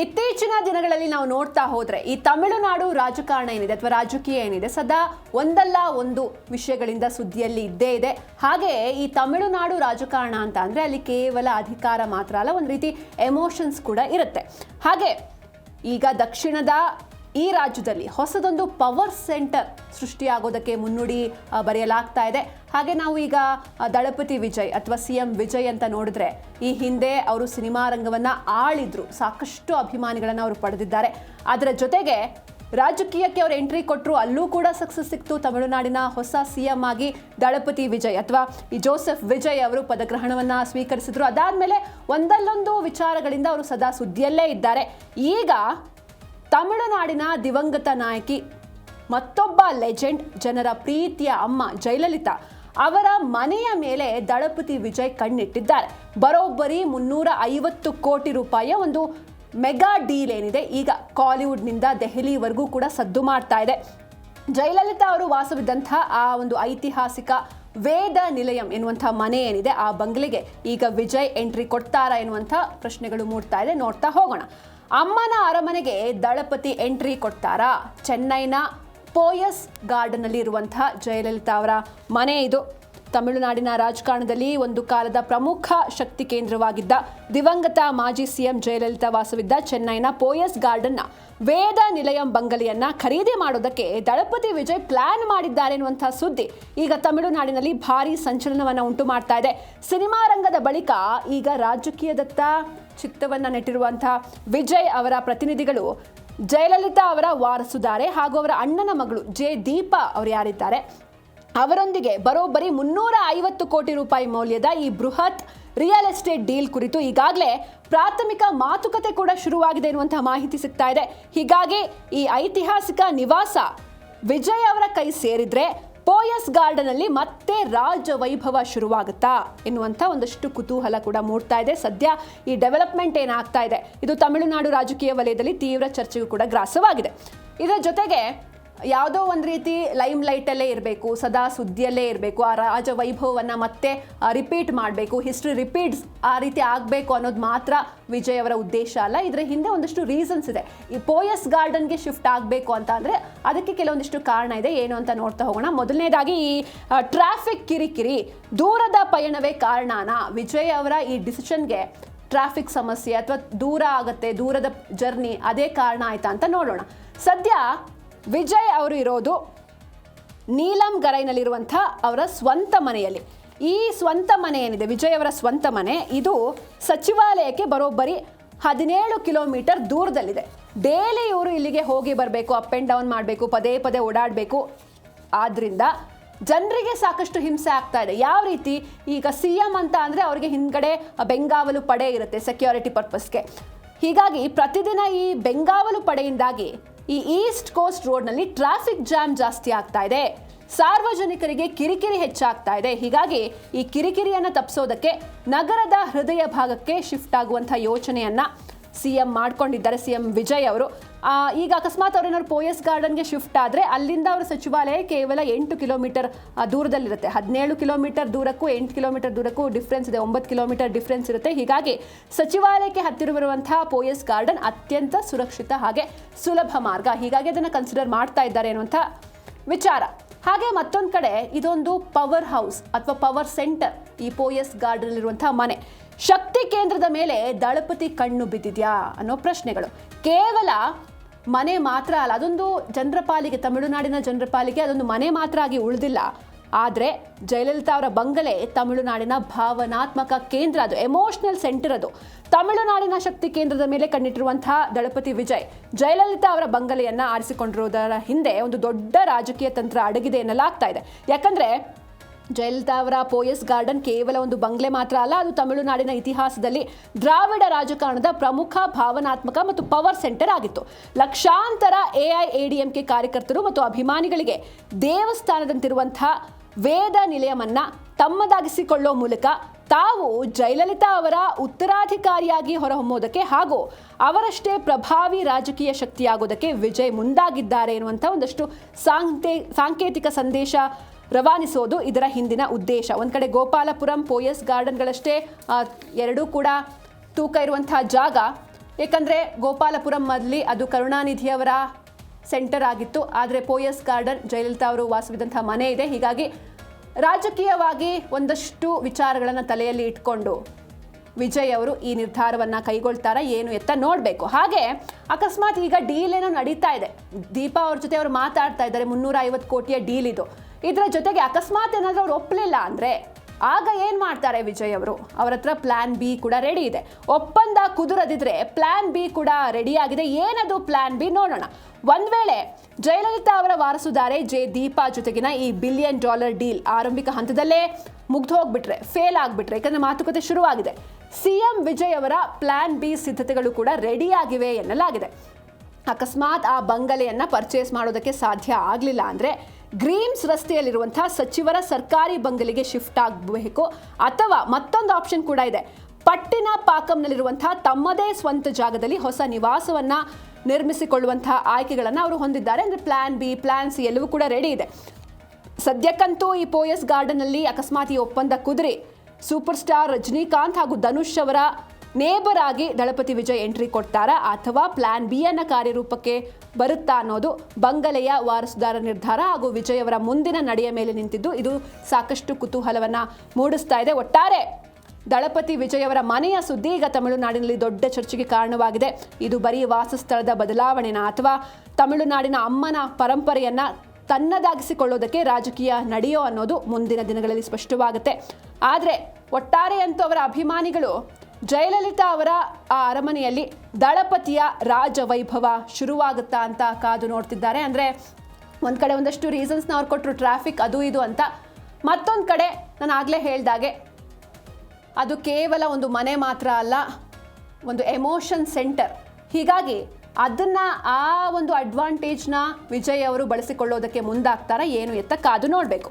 ಇತ್ತೀಚಿನ ದಿನಗಳಲ್ಲಿ ನಾವು ನೋಡ್ತಾ ಹೋದ್ರೆ ಈ ತಮಿಳುನಾಡು ರಾಜಕಾರಣ ಏನಿದೆ ಅಥವಾ ರಾಜಕೀಯ ಏನಿದೆ ಸದಾ ಒಂದಲ್ಲ ಒಂದು ವಿಷಯಗಳಿಂದ ಸುದ್ದಿಯಲ್ಲಿ ಇದ್ದೇ ಇದೆ. ಹಾಗೆ ಈ ತಮಿಳುನಾಡು ರಾಜಕಾರಣ ಅಂತ ಅಂದ್ರೆ ಅಲ್ಲಿ ಕೇವಲ ಅಧಿಕಾರ ಮಾತ್ರ ಅಲ್ಲ, ಒಂದು ರೀತಿ ಎಮೋಷನ್ಸ್ ಕೂಡ ಇರುತ್ತೆ. ಹಾಗೆ ಈಗ ದಕ್ಷಿಣದ ಈ ರಾಜ್ಯದಲ್ಲಿ ಹೊಸದೊಂದು ಪವರ್ ಸೆಂಟರ್ ಸೃಷ್ಟಿಯಾಗೋದಕ್ಕೆ ಮುನ್ನುಡಿ ಬರೆಯಲಾಗ್ತಾ ಇದೆ. ಹಾಗೆ ನಾವು ಈಗ ದಳಪತಿ ವಿಜಯ್ ಅಥವಾ CM ವಿಜಯ್ ಅಂತ ನೋಡಿದ್ರೆ ಈ ಹಿಂದೆ ಅವರು ಸಿನಿಮಾ ರಂಗವನ್ನ ಆಳಿದ್ರು, ಸಾಕಷ್ಟು ಅಭಿಮಾನಿಗಳನ್ನ ಅವರು ಪಡೆದಿದ್ದಾರೆ. ಅದರ ಜೊತೆಗೆ ರಾಜಕೀಯಕ್ಕೆ ಅವರು ಎಂಟ್ರಿ ಕೊಟ್ಟರು, ಅಲ್ಲೂ ಕೂಡ ಸಕ್ಸಸ್ ಸಿಕ್ತು. ತಮಿಳುನಾಡಿನ ಹೊಸ CM ಆಗಿ ದಳಪತಿ ವಿಜಯ್ ಅಥವಾ ಈ ಜೋಸೆಫ್ ವಿಜಯ್ ಅವರು ಪದಗ್ರಹಣವನ್ನ ಸ್ವೀಕರಿಸಿದ್ರು. ಅದಾದ್ಮೇಲೆ ಒಂದಲ್ಲೊಂದು ವಿಚಾರಗಳಿಂದ ಅವರು ಸದಾ ಸುದ್ದಿಯಲ್ಲೇ ಇದ್ದಾರೆ. ಈಗ ತಮಿಳುನಾಡಿನ ದಿವಂಗತ ನಾಯಕಿ, ಮತ್ತೊಬ್ಬ ಲೆಜೆಂಡ್, ಜನರ ಪ್ರೀತಿಯ ಅಮ್ಮ ಜಯಲಲಿತಾ ಅವರ ಮನೆಯ ಮೇಲೆ ದಳಪತಿ ವಿಜಯ್ ಕಣ್ಣಿಟ್ಟಿದ್ದಾರೆ. ಬರೋಬ್ಬರಿ 350 ಕೋಟಿ ರೂಪಾಯಿಯ ಒಂದು ಮೆಗಾ ಡೀಲ್ ಏನಿದೆ ಈಗ ಕಾಲಿವುಡ್ನಿಂದ ದೆಹಲಿವರೆಗೂ ಕೂಡ ಸದ್ದು ಮಾಡ್ತಾ ಇದೆ. ಜಯಲಲಿತಾ ಅವರು ವಾಸವಿದ್ದಂತಹ ಆ ಒಂದು ಐತಿಹಾಸಿಕ ವೇದ ನಿಲಯಂ ಎನ್ನುವಂಥ ಮನೆ ಏನಿದೆ ಆ ಬಂಗ್ಲೆಗೆ ಈಗ ವಿಜಯ್ ಎಂಟ್ರಿ ಕೊಡ್ತಾರಾ ಎನ್ನುವಂಥ ಪ್ರಶ್ನೆಗಳು ಮೂಡ್ತಾ ಇದೆ. ನೋಡ್ತಾ ಹೋಗೋಣ. ಅಮ್ಮನ ಅರಮನೆಗೆ ದಳಪತಿ ಎಂಟ್ರಿ ಕೊಡ್ತಾರಾ? ಚೆನ್ನೈನ ಪೋಯಸ್ ಗಾರ್ಡನ್ ಅಲ್ಲಿ ಇರುವಂತಹ ಜಯಲಲಿತಾ ಅವರ ಮನೆ ಇದು. ತಮಿಳುನಾಡಿನ ರಾಜಕಾರಣದಲ್ಲಿ ಒಂದು ಕಾಲದ ಪ್ರಮುಖ ಶಕ್ತಿ ಕೇಂದ್ರವಾಗಿದ್ದ ದಿವಂಗತ ಮಾಜಿ CM ಜಯಲಲಿತಾ ವಾಸವಿದ್ದ ಚೆನ್ನೈನ ಪೋಯಸ್ ಗಾರ್ಡನ್ನ ವೇದ ನಿಲಯಂ ಬಂಗಲೆಯನ್ನ ಖರೀದಿ ಮಾಡೋದಕ್ಕೆ ದಳಪತಿ ವಿಜಯ್ ಪ್ಲಾನ್ ಮಾಡಿದ್ದಾರೆ ಎನ್ನುವಂತಹ ಸುದ್ದಿ ಈಗ ತಮಿಳುನಾಡಿನಲ್ಲಿ ಭಾರಿ ಸಂಚಲನವನ್ನ ಉಂಟು ಮಾಡ್ತಾ ಇದೆ. ಸಿನಿಮಾ ರಂಗದ ಬಳಿಕ ಈಗ ರಾಜಕೀಯದತ್ತ ಚಿತ್ತವನ್ನ ನೆಟ್ಟಿರುವಂತಹ ವಿಜಯ್ ಅವರ ಪ್ರತಿನಿಧಿಗಳು ಜಯಲಲಿತಾ ಅವರ ವಾರಸುದಾರೆ ಹಾಗೂ ಅವರ ಅಣ್ಣನ ಮಗಳು ದೀಪಾ ಅವರು ಯಾರಿದ್ದಾರೆ ಅವರೊಂದಿಗೆ ಬರೋಬ್ಬರಿ 350 ಕೋಟಿ ರೂಪಾಯಿ ಮೌಲ್ಯದ ಈ ಬೃಹತ್ ರಿಯಲ್ ಎಸ್ಟೇಟ್ ಡೀಲ್ ಕುರಿತು ಈಗಾಗಲೇ ಪ್ರಾಥಮಿಕ ಮಾತುಕತೆ ಕೂಡ ಶುರುವಾಗಿದೆ ಎನ್ನುವಂತಹ ಮಾಹಿತಿ ಸಿಗ್ತಾ ಇದೆ. ಹೀಗಾಗಿ ಈ ಐತಿಹಾಸಿಕ ನಿವಾಸ ವಿಜಯ್ ಅವರ ಕೈ ಸೇರಿದ್ರೆ ಪೋಯಸ್ ಗಾರ್ಡನ್ ಅಲ್ಲಿ ಮತ್ತೆ ರಾಜ ವೈಭವ ಶುರುವಾಗುತ್ತಾ ಎನ್ನುವಂಥ ಒಂದಷ್ಟು ಕುತೂಹಲ ಕೂಡ ಮೂಡ್ತಾ ಇದೆ. ಸದ್ಯ ಈ ಡೆವಲಪ್ಮೆಂಟ್ ಏನಾಗ್ತಾ ಇದೆ ಇದು ತಮಿಳುನಾಡು ರಾಜಕೀಯ ವಲಯದಲ್ಲಿ ತೀವ್ರ ಚರ್ಚೆಗೂ ಕೂಡ ಗ್ರಾಸವಾಗಿದೆ. ಇದರ ಜೊತೆಗೆ ಯಾವುದೋ ಒಂದು ರೀತಿ ಲೈಮ್ ಲೈಟಲ್ಲೇ ಇರಬೇಕು, ಸದಾ ಸುದ್ದಿಯಲ್ಲೇ ಇರಬೇಕು, ಆ ರಾಜ ವೈಭವವನ್ನು ಮತ್ತೆ ರಿಪೀಟ್ ಮಾಡಬೇಕು, ಹಿಸ್ಟ್ರಿ ರಿಪೀಟ್ಸ್ ಆ ರೀತಿ ಆಗಬೇಕು ಅನ್ನೋದು ಮಾತ್ರ ವಿಜಯ್ ಅವರ ಉದ್ದೇಶ ಅಲ್ಲ. ಇದರ ಹಿಂದೆ ಒಂದಷ್ಟು ರೀಸನ್ಸ್ ಇದೆ. ಈ ಪೋಯಸ್ ಗಾರ್ಡನ್ಗೆ ಶಿಫ್ಟ್ ಆಗಬೇಕು ಅಂತ ಅಂದರೆ ಅದಕ್ಕೆ ಕೆಲವೊಂದಿಷ್ಟು ಕಾರಣ ಇದೆ. ಏನು ಅಂತ ನೋಡ್ತಾ ಹೋಗೋಣ. ಮೊದಲನೇದಾಗಿ ಈ ಟ್ರಾಫಿಕ್ ಕಿರಿಕಿರಿ, ದೂರದ ಪಯಣವೇ ಕಾರಣನಾ? ವಿಜಯ್ ಅವರ ಈ ಡಿಸಿಷನ್ಗೆ ಟ್ರಾಫಿಕ್ ಸಮಸ್ಯೆ ಅಥವಾ ದೂರ ಆಗುತ್ತೆ, ದೂರದ ಜರ್ನಿ ಅದೇ ಕಾರಣ ಆಯ್ತಾ ಅಂತ ನೋಡೋಣ. ಸದ್ಯ ವಿಜಯ್ ಅವರು ಇರೋದು ನೀಲಂ ಗರೈನಲ್ಲಿರುವಂಥ ಅವರ ಸ್ವಂತ ಮನೆಯಲ್ಲಿ. ಈ ಸ್ವಂತ ಮನೆ ಏನಿದೆ ವಿಜಯ್ ಅವರ ಸ್ವಂತ ಮನೆ, ಇದು ಸಚಿವಾಲಯಕ್ಕೆ ಬರೋಬ್ಬರಿ 17 ಕಿಲೋಮೀಟರ್ ದೂರದಲ್ಲಿದೆ. ಡೈಲಿ ಇವರು ಇಲ್ಲಿಗೆ ಹೋಗಿ ಬರಬೇಕು, ಅಪ್ ಆ್ಯಂಡ್ ಡೌನ್ ಮಾಡಬೇಕು, ಪದೇ ಪದೇ ಓಡಾಡಬೇಕು. ಆದ್ದರಿಂದ ಜನರಿಗೆ ಸಾಕಷ್ಟು ಹಿಂಸೆ ಆಗ್ತಾ ಇದೆ. ಯಾವ ರೀತಿ? ಈಗ CM ಅಂತ ಅಂದರೆ ಅವರಿಗೆ ಹಿಂದ್ಗಡೆ ಬೆಂಗಾವಲು ಪಡೆ ಇರುತ್ತೆ ಸೆಕ್ಯೂರಿಟಿ ಪರ್ಪಸ್ಗೆ. ಹೀಗಾಗಿ ಪ್ರತಿದಿನ ಈ ಬೆಂಗಾವಲು ಪಡೆಯಿಂದಾಗಿ ಈ ಈಸ್ಟ್ ಕೋಸ್ಟ್ ರೋಡ್ನಲ್ಲಿ ಟ್ರಾಫಿಕ್ ಜಾಮ್ ಜಾಸ್ತಿ ಆಗ್ತಾ ಇದೆ, ಸಾರ್ವಜನಿಕರಿಗೆ ಕಿರಿಕಿರಿ ಹೆಚ್ಚಾಗ್ತಾ ಇದೆ. ಹೀಗಾಗಿ ಈ ಕಿರಿಕಿರಿಯನ್ನು ತಪ್ಪಿಸೋದಕ್ಕೆ ನಗರದ ಹೃದಯ ಭಾಗಕ್ಕೆ ಶಿಫ್ಟ್ ಆಗುವಂಥ ಯೋಚನೆಯನ್ನ CM ಮಾಡ್ಕೊಂಡಿದ್ದಾರೆ CM ವಿಜಯ್ ಅವರು. ಈಗ ಅಕಸ್ಮಾತ್ ಅವ್ರೇನಾದ್ರು ಪೋಯಸ್ ಗಾರ್ಡನ್ಗೆ ಶಿಫ್ಟ್ ಆದರೆ ಅಲ್ಲಿಂದ ಅವರ ಸಚಿವಾಲಯ ಕೇವಲ 8 ಕಿಲೋಮೀಟರ್ ದೂರದಲ್ಲಿರುತ್ತೆ. 17 ಕಿಲೋಮೀಟರ್ ದೂರಕ್ಕೂ 8 ಕಿಲೋಮೀಟರ್ ದೂರಕ್ಕೂ ಡಿಫ್ರೆನ್ಸ್ ಇದೆ, 9 ಕಿಲೋಮೀಟರ್ ಡಿಫ್ರೆನ್ಸ್ ಇರುತ್ತೆ. ಹೀಗಾಗಿ ಸಚಿವಾಲಯಕ್ಕೆ ಹತ್ತಿರವಿರುವಂತಹ ಪೋಯಸ್ ಗಾರ್ಡನ್ ಅತ್ಯಂತ ಸುರಕ್ಷಿತ ಹಾಗೆ ಸುಲಭ ಮಾರ್ಗ, ಹೀಗಾಗಿ ಅದನ್ನು ಕನ್ಸಿಡರ್ ಮಾಡ್ತಾ ಇದ್ದಾರೆ ಅನ್ನುವಂಥ ವಿಚಾರ. ಹಾಗೆ ಮತ್ತೊಂದು ಕಡೆ ಇದೊಂದು ಪವರ್ ಹೌಸ್ ಅಥವಾ ಪವರ್ ಸೆಂಟರ್, ಈ ಪೋಯಸ್ ಗಾರ್ಡನ್ ಇರುವಂತಹ ಮನೆ. ಶಕ್ತಿ ಕೇಂದ್ರದ ಮೇಲೆ ದಳಪತಿ ಕಣ್ಣು ಬಿದ್ದಿದ್ಯಾ ಅನ್ನೋ ಪ್ರಶ್ನೆಗಳು. ಕೇವಲ ಮನೆ ಮಾತ್ರ ಅಲ್ಲ, ಅದೊಂದು ಜನರ ಪಾಲಿಗೆ, ತಮಿಳುನಾಡಿನ ಜನರ ಪಾಲಿಗೆ ಅದೊಂದು ಮನೆ ಮಾತ್ರ ಆಗಿ ಉಳಿದಿಲ್ಲ. ಆದರೆ ಜಯಲಲಿತಾ ಅವರ ಬಂಗಲೆ ತಮಿಳುನಾಡಿನ ಭಾವನಾತ್ಮಕ ಕೇಂದ್ರ, ಅದು ಎಮೋಷನಲ್ ಸೆಂಟರ್. ಅದು ತಮಿಳುನಾಡಿನ ಶಕ್ತಿ ಕೇಂದ್ರದ ಮೇಲೆ ಕಣ್ಣಿಟ್ಟಿರುವಂತಹ ದಳಪತಿ ವಿಜಯ್ ಜಯಲಲಿತಾ ಅವರ ಬಂಗಲೆಯನ್ನು ಆರಿಸಿಕೊಂಡಿರುವುದರ ಹಿಂದೆ ಒಂದು ದೊಡ್ಡ ರಾಜಕೀಯ ತಂತ್ರ ಅಡಗಿದೆ ಎನ್ನಲಾಗ್ತಾ ಇದೆ. ಯಾಕಂದರೆ ಜಯಲಲಿತಾ ಅವರ ಪೋಯಸ್ ಗಾರ್ಡನ್ ಕೇವಲ ಒಂದು ಬಂಗ್ಲೆ ಮಾತ್ರ ಅಲ್ಲ, ಅದು ತಮಿಳುನಾಡಿನ ಇತಿಹಾಸದಲ್ಲಿ ದ್ರಾವಿಡ ರಾಜಕಾರಣದ ಪ್ರಮುಖ ಭಾವನಾತ್ಮಕ ಮತ್ತು ಪವರ್ ಸೆಂಟರ್ ಆಗಿತ್ತು. ಲಕ್ಷಾಂತರ AIADMK ಕಾರ್ಯಕರ್ತರು ಮತ್ತು ಅಭಿಮಾನಿಗಳಿಗೆ ದೇವಸ್ಥಾನದಂತಿರುವಂತಹ ವೇದ ನಿಲಯವನ್ನ ತಮ್ಮದಾಗಿಸಿಕೊಳ್ಳೋ ಮೂಲಕ ತಾವು ಜಯಲಲಿತಾ ಅವರ ಉತ್ತರಾಧಿಕಾರಿಯಾಗಿ ಹೊರಹೊಮ್ಮೋದಕ್ಕೆ ಹಾಗೂ ಅವರಷ್ಟೇ ಪ್ರಭಾವಿ ರಾಜಕೀಯ ಶಕ್ತಿಯಾಗೋದಕ್ಕೆ ವಿಜಯ್ ಮುಂದಾಗಿದ್ದಾರೆ ಎನ್ನುವಂಥ ಒಂದಷ್ಟು ಸಾಂಕೇತಿಕ ಸಂದೇಶ ರವಾನಿಸೋದು ಇದರ ಹಿಂದಿನ ಉದ್ದೇಶ. ಒಂದು ಕಡೆ ಗೋಪಾಲಪುರಂ, ಪೋಯಸ್ ಗಾರ್ಡನ್ಗಳಷ್ಟೇ ಎರಡೂ ಕೂಡ ತೂಕ ಇರುವಂತಹ ಜಾಗ, ಏಕೆಂದರೆ ಗೋಪಾಲಪುರಂನಲ್ಲಿ ಅದು ಕರುಣಾನಿಧಿಯವರ ಸೆಂಟರ್ ಆಗಿತ್ತು. ಆದರೆ ಪೋಯಸ್ ಗಾರ್ಡನ್ ಜಯಲಲಿತಾ ಅವರು ವಾಸವಿದ್ದಂಥ ಮನೆ ಇದೆ. ಹೀಗಾಗಿ ರಾಜಕೀಯವಾಗಿ ಒಂದಷ್ಟು ವಿಚಾರಗಳನ್ನು ತಲೆಯಲ್ಲಿ ಇಟ್ಕೊಂಡು ವಿಜಯ್ ಅವರು ಈ ನಿರ್ಧಾರವನ್ನು ಕೈಗೊಳ್ತಾರಾ ಏನು ಎತ್ತ ನೋಡಬೇಕು. ಹಾಗೆ ಅಕಸ್ಮಾತ್ ಈಗ ಡೀಲ್ ಏನೋ ನಡೀತಾ ಇದೆ, ದೀಪಾ ಅವ್ರ ಜೊತೆ ಅವರು ಮಾತಾಡ್ತಾ ಇದ್ದಾರೆ, 350 ಕೋಟಿಯ ಡೀಲ್ ಇದು. ಇದರ ಜೊತೆಗೆ ಅಕಸ್ಮಾತ್ ಏನಾದರೂ ಅವ್ರು ಒಪ್ಪಲಿಲ್ಲ ಅಂದರೆ ಆಗ ಏನು ಮಾಡ್ತಾರೆ ವಿಜಯ್ ಅವರು? ಅವ್ರ ಹತ್ರ ಪ್ಲಾನ್ ಬಿ ಕೂಡ ರೆಡಿ ಇದೆ. ಒಪ್ಪಂದ ಕುದುರದಿದ್ರೆ ಪ್ಲಾನ್ ಬಿ ಕೂಡ ರೆಡಿ ಆಗಿದೆ. ಏನದು ಪ್ಲಾನ್ ಬಿ ನೋಡೋಣ. ಒಂದ್ ವೇಳೆ ಜಯಲಲಿತಾ ಅವರ ವಾರಸುದಾರೆ ದೀಪಾ ಜೊತೆಗಿನ ಈ $1 ಬಿಲಿಯನ್ ಡೀಲ್ ಆರಂಭಿಕ ಹಂತದಲ್ಲೇ ಮುಗ್ದು ಹೋಗ್ಬಿಟ್ರೆ, ಫೇಲ್ ಆಗಿಬಿಟ್ರೆ, ಯಾಕಂದ್ರೆ ಮಾತುಕತೆ ಶುರುವಾಗಿದೆ, ಸಿಎಂ ವಿಜಯ್ ಅವರ ಪ್ಲಾನ್ ಬಿ ಸಿದ್ಧತೆಗಳು ಕೂಡ ರೆಡಿ ಆಗಿವೆ ಎನ್ನಲಾಗಿದೆ. ಅಕಸ್ಮಾತ್ ಆ ಬಂಗಲೆಯನ್ನ ಪರ್ಚೇಸ್ ಮಾಡೋದಕ್ಕೆ ಸಾಧ್ಯ ಆಗಲಿಲ್ಲ ಅಂದರೆ ಗ್ರೀಮ್ಸ್ ರಸ್ತೆಯಲ್ಲಿರುವಂತಹ ಸಚಿವರ ಸರ್ಕಾರಿ ಬಂಗಲೆಗೆ ಶಿಫ್ಟ್ ಆಗಬೇಕು. ಅಥವಾ ಮತ್ತೊಂದು ಆಪ್ಷನ್ ಕೂಡ ಇದೆ, ಪಟ್ಟಿನ ಪಾಕಂನಲ್ಲಿರುವಂತಹ ತಮ್ಮದೇ ಸ್ವಂತ ಜಾಗದಲ್ಲಿ ಹೊಸ ನಿವಾಸವನ್ನ ನಿರ್ಮಿಸಿಕೊಳ್ಳುವಂತಹ ಆಯ್ಕೆಗಳನ್ನು ಅವರು ಹೊಂದಿದ್ದಾರೆ. ಅಂದರೆ ಪ್ಲಾನ್ ಬಿ, ಪ್ಲಾನ್ ಸಿ ಎಲ್ಲವೂ ಕೂಡ ರೆಡಿ ಇದೆ. ಸದ್ಯಕ್ಕಂತೂ ಈ ಪೋಯಸ್ ಗಾರ್ಡನ್ನಲ್ಲಿ ಅಕಸ್ಮಾತ್ ಈ ಒಪ್ಪಂದ ಕುದುರೆ ಸೂಪರ್ ಸ್ಟಾರ್ ರಜನಿಕಾಂತ್ ಹಾಗೂ ಧನುಷ್ ಅವರ ನೇಬರ್ ಆಗಿ ದಳಪತಿ ವಿಜಯ್ ಎಂಟ್ರಿ ಕೊಡ್ತಾರಾ ಅಥವಾ ಪ್ಲಾನ್ ಬಿ ಅನ್ನ ಕಾರ್ಯರೂಪಕ್ಕೆ ಬರುತ್ತಾ ಅನ್ನೋದು ಬಂಗಲೆಯ ವಾರಸುದಾರ ನಿರ್ಧಾರ ಹಾಗೂ ವಿಜಯ್ ಅವರ ಮುಂದಿನ ನಡೆಯ ಮೇಲೆ ನಿಂತಿದ್ದು ಇದು ಸಾಕಷ್ಟು ಕುತೂಹಲವನ್ನ ಮೂಡಿಸ್ತಾ ಇದೆ. ಒಟ್ಟಾರೆ ದಳಪತಿ ವಿಜಯ್ ಅವರ ಮನೆಯ ಸುದ್ದಿ ಈಗ ತಮಿಳುನಾಡಿನಲ್ಲಿ ದೊಡ್ಡ ಚರ್ಚೆಗೆ ಕಾರಣವಾಗಿದೆ. ಇದು ಬರೀ ವಾಸಸ್ಥಳದ ಬದಲಾವಣೆನ ಅಥವಾ ತಮಿಳುನಾಡಿನ ಅಮ್ಮನ ಪರಂಪರೆಯನ್ನ ತನ್ನದಾಗಿಸಿಕೊಳ್ಳೋದಕ್ಕೆ ರಾಜಕೀಯ ನಡೆಯೋ ಅನ್ನೋದು ಮುಂದಿನ ದಿನಗಳಲ್ಲಿ ಸ್ಪಷ್ಟವಾಗುತ್ತೆ. ಆದರೆ ಒಟ್ಟಾರೆ ಅಂತೂ ಅವರ ಅಭಿಮಾನಿಗಳು ಜಯಲಲಿತಾ ಅವರ ಆ ಅರಮನೆಯಲ್ಲಿ ದಳಪತಿಯ ರಾಜವೈಭವ ಶುರುವಾಗುತ್ತಾ ಅಂತ ಕಾದು ನೋಡ್ತಿದ್ದಾರೆ. ಅಂದರೆ ಒಂದು ಕಡೆ ಒಂದಷ್ಟು ರೀಸನ್ಸ್ನ ಅವ್ರು ಕೊಟ್ಟರು, ಟ್ರಾಫಿಕ್ ಅದು ಇದು ಅಂತ. ಮತ್ತೊಂದು ಕಡೆ ನಾನು ಆಗಲೇ ಹೇಳ್ದಾಗೆ ಅದು ಕೇವಲ ಒಂದು ಮನೆ ಮಾತ್ರ ಅಲ್ಲ, ಒಂದು ಎಮೋಷನ್ ಸೆಂಟರ್. ಹೀಗಾಗಿ ಅದನ್ನು ಆ ಒಂದು ಅಡ್ವಾಂಟೇಜ್ನ ವಿಜಯ್ ಅವರು ಬಳಸಿಕೊಳ್ಳೋದಕ್ಕೆ ಮುಂದಾಗ್ತಾರಾ ಏನು ಎತ್ತ ಕಾದು ನೋಡಬೇಕು.